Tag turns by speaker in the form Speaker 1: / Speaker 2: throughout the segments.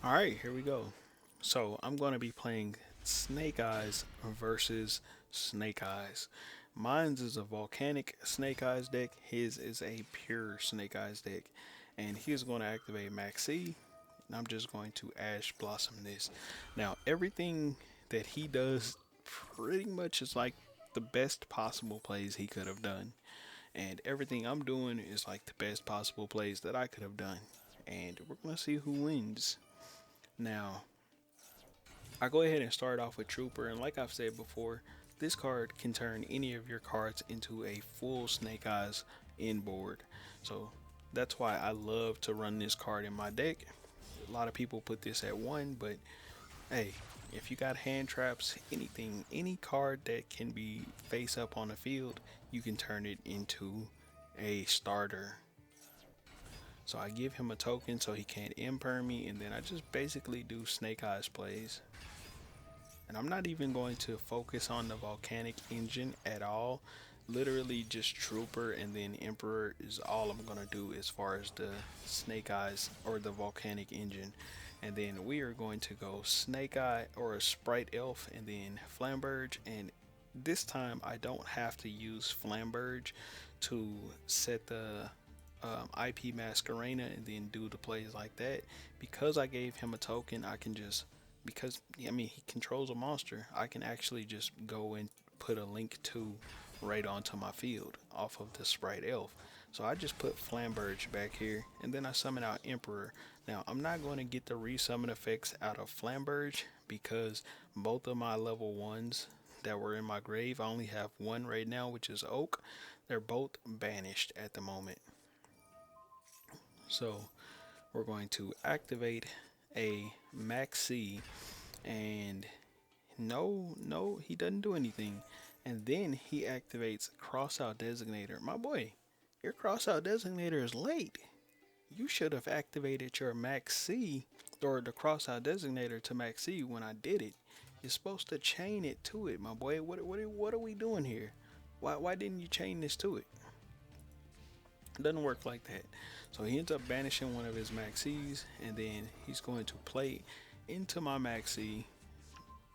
Speaker 1: Alright, here we go. So I'm going to be playing Snake Eyes versus Snake Eyes. Mine's is a volcanic Snake Eyes deck, his is a pure Snake Eyes deck. And he's going to activate Maxi, and I'm just going to Ash Blossom this. Now, everything that he does pretty much is like the best possible plays he could have done. And everything I'm doing is like the best possible plays that I could have done. And we're going to see who wins. Now, I go ahead and start off with Trooper, and like I've said before, this card can turn any of your cards into a full Snake Eyes inboard. So that's why I love to run this card in my deck. A lot of people put this at 1, but hey, if you got hand traps, anything, any card that can be face up on the field, you can turn it into a starter. So I give him a token so he can't imperm me, and then I just basically do Snake Eyes plays. And I'm not even going to focus on the volcanic engine at all. Literally just Trooper and then Emperor is all I'm gonna do as far as the Snake Eyes or the volcanic engine. And then we are going to go Snake Eye or a Sprite Elf and then Flamberge. And this time I don't have to use Flamberge to set the IP Masquerena and then do the plays like that. Because I gave him a token, I can just because I mean he controls a monster, I can actually just go and put a link to right onto my field off of the Sprite Elf. So I just put Flamberge back here and then I summon out Emperor. Now I'm not going to get the resummon effects out of Flamberge because both of my level 1s that were in my grave, I only have one right now, which is Oak. They're both banished at the moment. So we're going to activate a Maxi, and no, he doesn't do anything. And then he activates Crossout Designator. My boy, your Crossout Designator is late. You should have activated your Maxi or the Crossout Designator to Maxi when I did it. You're supposed to chain it to it, my boy. What are we doing here? Why didn't you chain this to it? It doesn't work like that. So he ends up banishing one of his Maxis, and then he's going to play into my Maxi.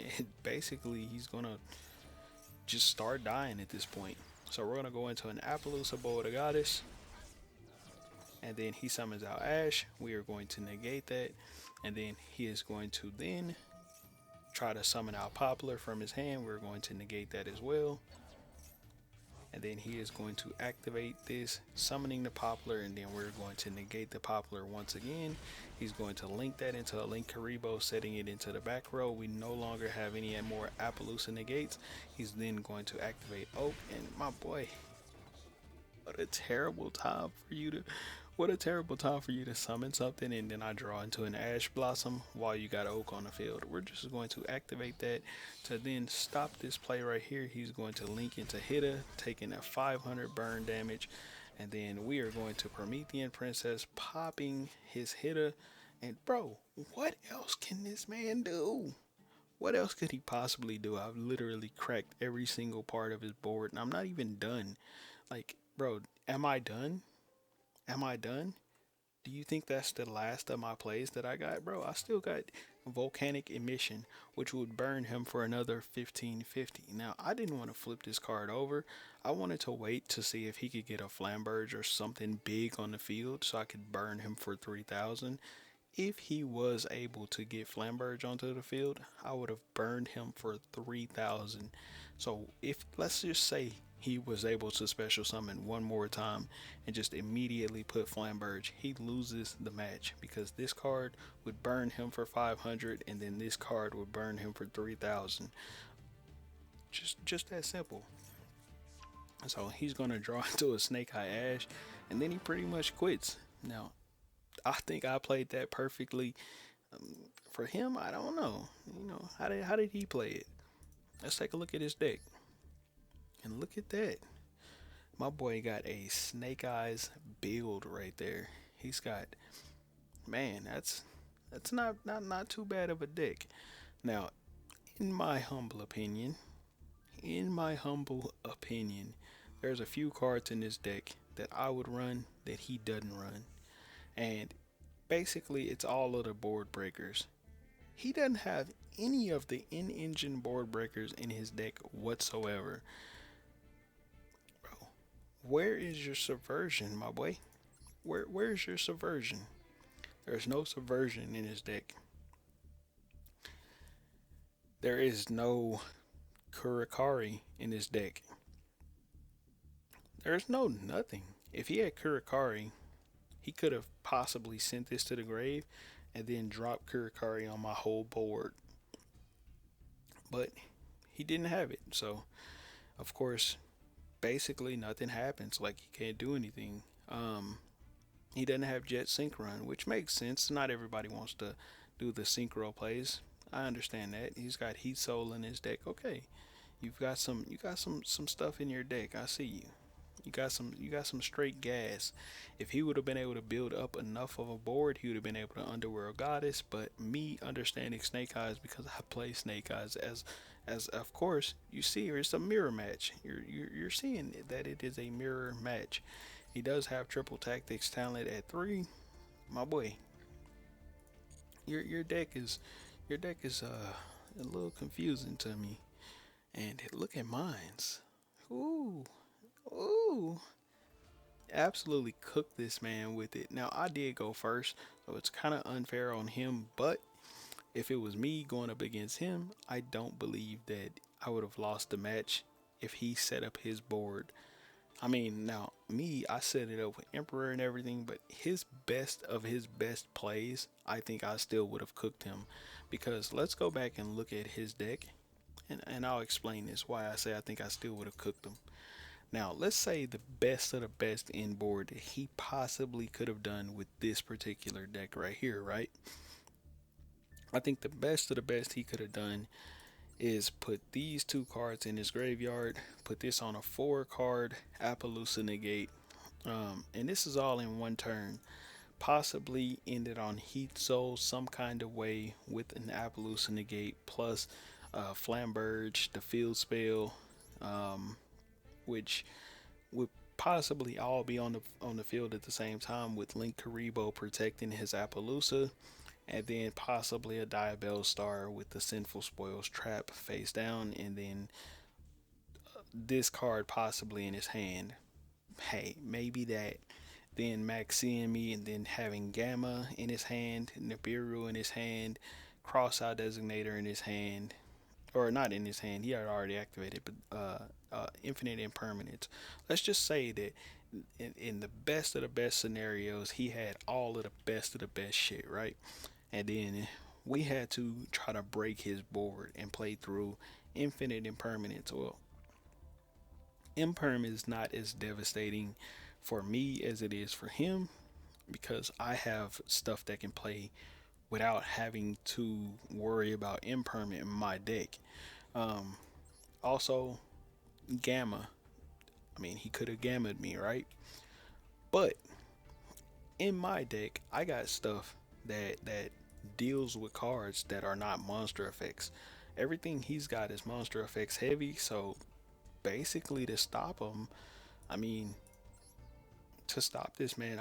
Speaker 1: And basically, he's gonna just start dying at this point. So we're gonna go into an Appaloosa Bow of the Goddess, and then he summons out Ash. We are going to negate that, and then he is going to then try to summon out Poplar from his hand. We're going to negate that as well. And then he is going to activate this, summoning the Poplar, and then we're going to negate the Poplar once again. He's going to link that into a Link Karibo, setting it into the back row. We no longer have any more Appaloosa negates. He's then going to activate Oak, and my boy, what a terrible time for you to what a terrible time for you to summon something and then I draw into an Ash Blossom while you got Oak on the field. We're just going to activate that to then stop this play right here. He's going to link into Hitta, taking a 500 burn damage. And then we are going to Promethean Princess, popping his Hitta. And bro, what else can this man do? What else could he possibly do? I've literally cracked every single part of his board and I'm not even done. Like, bro, am I done? Am I done? Do you think that's the last of my plays that I got? Bro, I still got Volcanic Emission, which would burn him for another 1550. Now, I didn't want to flip this card over. I wanted to wait to see if he could get a Flamberge or something big on the field so I could burn him for 3000. If he was able to get Flamberge onto the field, I would have burned him for 3000. So if let's just say he was able to special summon one more time and just immediately put Flamberge, he loses the match because this card would burn him for 500 and then this card would burn him for 3000. Just that simple. So he's gonna draw into a Snake Eye Ash and then he pretty much quits. Now I think I played that perfectly. For him, I don't know. How did he play it? Let's take a look at his deck. And look at that. My boy got a Snake Eyes build right there. He's got, man, that's not too bad of a deck. Now, in my humble opinion, in my humble opinion, there's a few cards in this deck that I would run that he doesn't run. And Basically, it's all of the board breakers. He doesn't have any of the in-engine board breakers in his deck whatsoever. Bro, where is your subversion, my boy? Where's your subversion? There's no subversion in his deck. There is no Kurikari in his deck. There's no nothing. If he had Kurikari, he could have possibly sent this to the grave and then dropped Kurikari on my whole board. But he didn't have it. So, of course, basically nothing happens. Like, he can't do anything. He doesn't have Jet Sync Run, which makes sense. Not everybody wants to do the synchro plays. I understand that. He's got Heat Soul in his deck. Okay. You got some stuff in your deck. I see you. You got some straight gas. If he would have been able to build up enough of a board, he would have been able to Underworld Goddess. But me understanding Snake Eyes because I play Snake Eyes as of course you see it's a mirror match. You're seeing that it is a mirror match. He does have triple tactics talent at 3. My boy, your deck is a little confusing to me. And look at mines. Ooh, ooh. Absolutely cooked this man with it. Now I did go first, so it's kind of unfair on him. But if it was me going up against him, I don't believe that I would have lost the match if he set up his board. I mean, now me, I set it up with Emperor and everything, but his best of his best plays, I think I still would have cooked him. Because let's go back and look at his deck, and I'll explain this why I say I think I still would have cooked him. Now, let's say the best of the best in board that he possibly could have done with this particular deck right here, right? I think the best of the best he could have done is put these two cards in his graveyard, put this on a 4 card Appaloosa negate, and this is all in one turn. Possibly ended on Heat Soul some kind of way with an Appaloosa negate plus Flamberge, the field spell, which would possibly all be on the field at the same time with Link Karibo protecting his Appaloosa, and then possibly a Diabell Star with the Sinful Spoils trap face down, and then this card possibly in his hand. Hey, maybe that. Then Maxine me, and then having Gamma in his hand, Nibiru in his hand, Cross Out Designator in his hand, or not in his hand. He had already activated, but Infinite Impermanence. Let's just say that in the best of the best scenarios, he had all of the best shit, right? And then we had to try to break his board and play through Infinite Impermanence. Well, Imperm is not as devastating for me as it is for him because I have stuff that can play without having to worry about Imperm in my deck. Um, Also, Gamma. I mean, he could have gammaed me, right? But in my deck, I got stuff that deals with cards that are not monster effects. Everything he's got is monster effects heavy, so basically to stop him, I mean, to stop this man,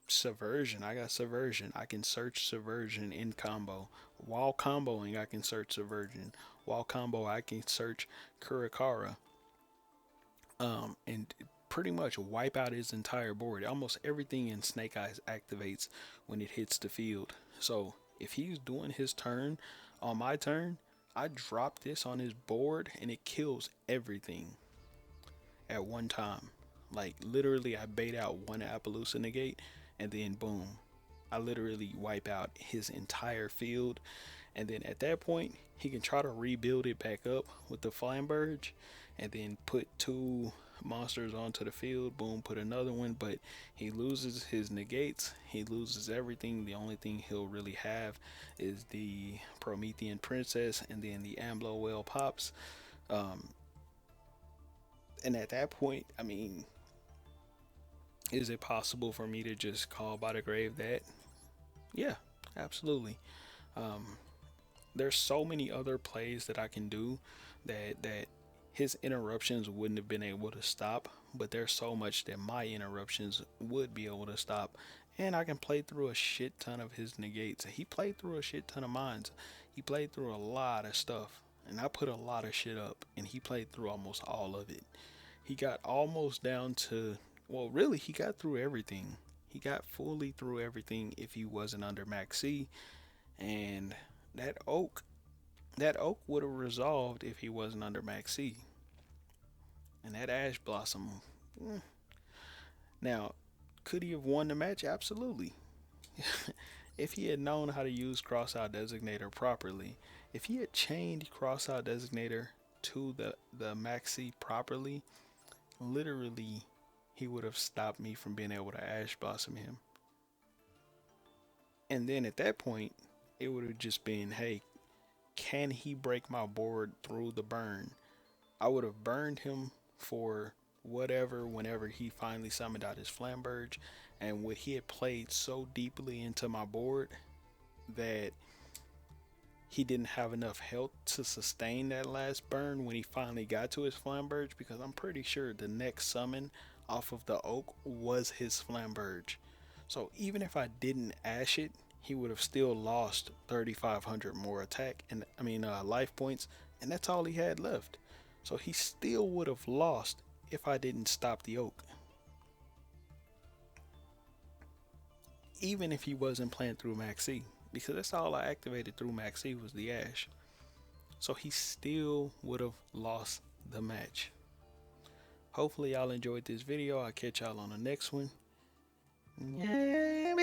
Speaker 1: subversion. I got subversion. I can search subversion in combo. While comboing, I can search subversion. While combo, I can search Kurikara. And pretty much wipe out his entire board. Almost everything in Snake Eyes activates when it hits the field. So if he's doing his turn on my turn, I drop this on his board and it kills everything at one time. Like literally, I bait out one Appaloosa negate and then boom, I literally wipe out his entire field. And then at that point, he can try to rebuild it back up with the Flamberge and then put 2 monsters onto the field. Boom, put another one. But he loses his negates. He loses everything. The only thing he'll really have is the Promethean Princess and then the Amblo Whale pops. Um, and at that point, I mean, is it possible for me to just call by the grave that? Yeah, absolutely. Um, there's so many other plays that I can do that his interruptions wouldn't have been able to stop, but there's so much that my interruptions would be able to stop, And I can play through a shit ton of his negates. He played through a shit ton of mines. He played through a lot of stuff. And I put a lot of shit up. And he played through almost all of it. He got almost down to, well, really, he got through everything. He got fully through everything if he wasn't under Max C. And that oak, that oak would have resolved if he wasn't under Max C. And that ash blossom. mm. Now, could he have won the match? Absolutely. If he had known how to use crossout designator properly, if he had chained crossout designator to the maxi properly, literally he would have stopped me from being able to ash blossom him. And then at that point, it would have just been, hey, can he break my board through the burn? I would have burned him for whatever whenever he finally summoned out his Flamberge, and what he had played so deeply into my board that he didn't have enough health to sustain that last burn when he finally got to his Flamberge, because I'm pretty sure the next summon off of the oak was his Flamberge. So even if I didn't ash it, he would have still lost 3,500 more attack and life points, and that's all he had left. So he still would have lost if I didn't stop the oak. Even if he wasn't playing through Max C, because that's all I activated through Max C was the Ash. So he still would have lost the match. Hopefully y'all enjoyed this video. I'll catch y'all on the next one. Yeah,